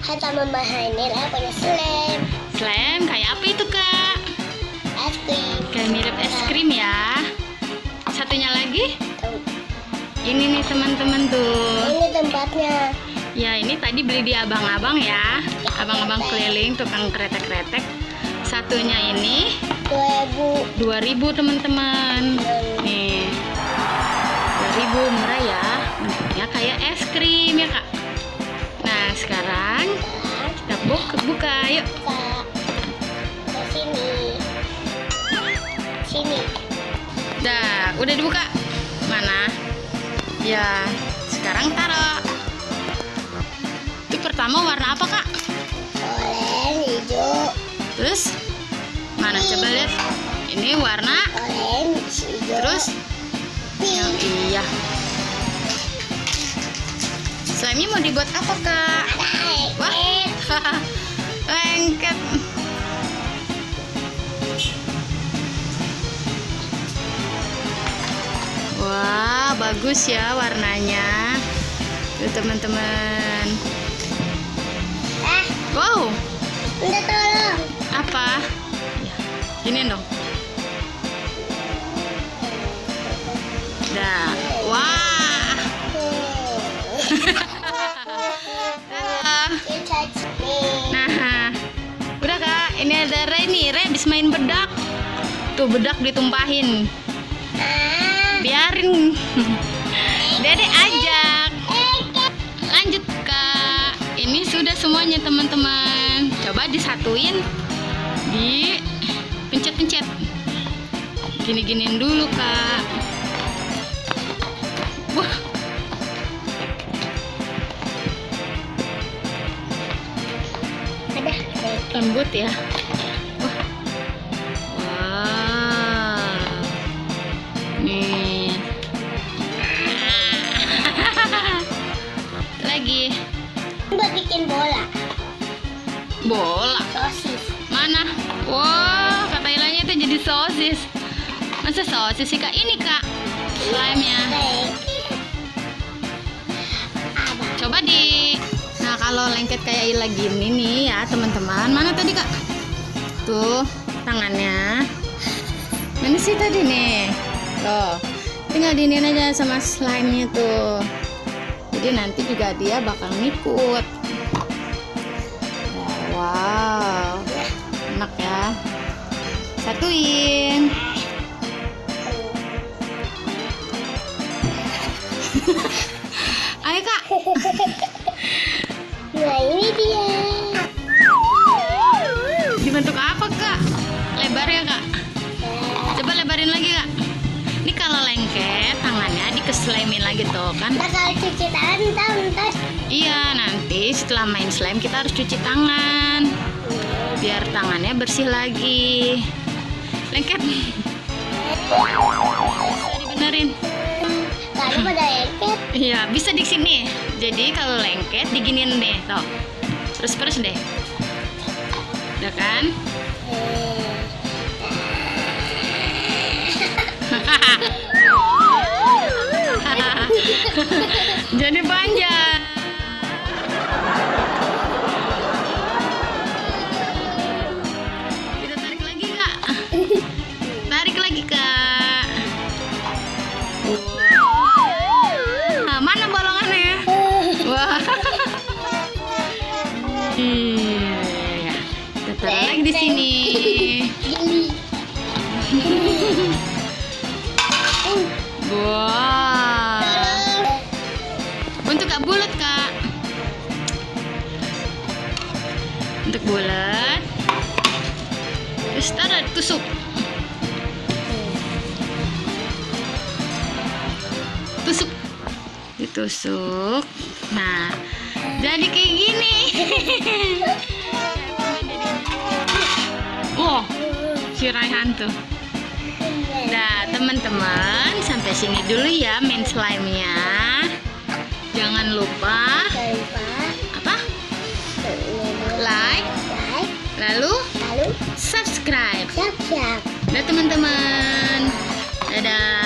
Kata mama ini lah punya slime. Slime kayak apa itu kak? Es krim. Kayak mirip es krim ya. Satunya lagi? Tuh. Ini nih teman-teman tuh. Ini tempatnya. Ya ini tadi beli di abang-abang ya. Abang-abang keliling tukang kretek-kretek. Satunya ini 2.000 teman-teman. Nih 2.000 murah ya. Bentuknya kayak es krim ya kak. Nah sekarang kita buka yuk. Kak, ke sini. Sini. Dah udah dibuka. Mana? Ya sekarang taruh. Itu pertama warna apa kak? Oranye, hijau. Terus mana coba lihat. Ini warna. Oranye, hijau. Terus yang iya. Slime-nya mau dibuat apa kak? Wah, lengket. Wah, bagus ya warnanya. Tuh teman-teman. Wow, Udah tolong. apa? Ya, gini dong. Dah, wah. Nah, udah kak. Ini ada Ray nih. Ray habis main bedak. Tuh bedak ditumpahin. Biarin. Dede ajak. Lanjut kak. Ini sudah semuanya teman-teman. Coba disatuin. Di pencet-pencet. Gini-giniin dulu kak. Wah. Lembut ya. Wah. Wah. Nih. Lagi. Buat bikin bola. Bola. Sosis. Mana? Wah, kata Ilanya itu jadi sosis. Masa sosis sih kak? Ini kak. Slime-nya. Coba di. Nah kalau lengket kayak Ila gini nih ya teman-teman. Mana tadi kak? Tuh tangannya. Mana sih tadi nih? Tuh tinggal diinin aja sama slime-nya tuh. Jadi nanti juga dia bakal ngikut. Wow, enak ya. Satuin. Ayo kak. Nah ini dia. Dibentuk apa kak? Lebar ya kak? Coba lebarin lagi kak. Ini kalau lengket tangannya dikeslimin lagi tuh kan? Bakal cuci tangan ntar. Iya nanti setelah main slime kita harus cuci tangan biar tangannya bersih lagi. Lengket. Bisa dibenerin. Karena pada lengket. Iya bisa di sini. Jadi kalau lengket diginin deh tuh. Terus deh. Udah kan? Jadi panjang. Kita tarik lagi kak. Tarik lagi kak. Nah, mana bolongannya? Wah. Iya. Kita tarik lagi di sini. Wah. Untuk gak bulat kak. Untuk bulat. Terus taruh tusuk. Tusuk. Ditusuk. Nah, jadi kayak gini. Oh, si Raihan tuh. Nah, teman-teman, sampai sini dulu ya main slime-nya. Jangan lupa apa? Like, lalu subscribe. Siap. Nah, teman-teman. Dadah.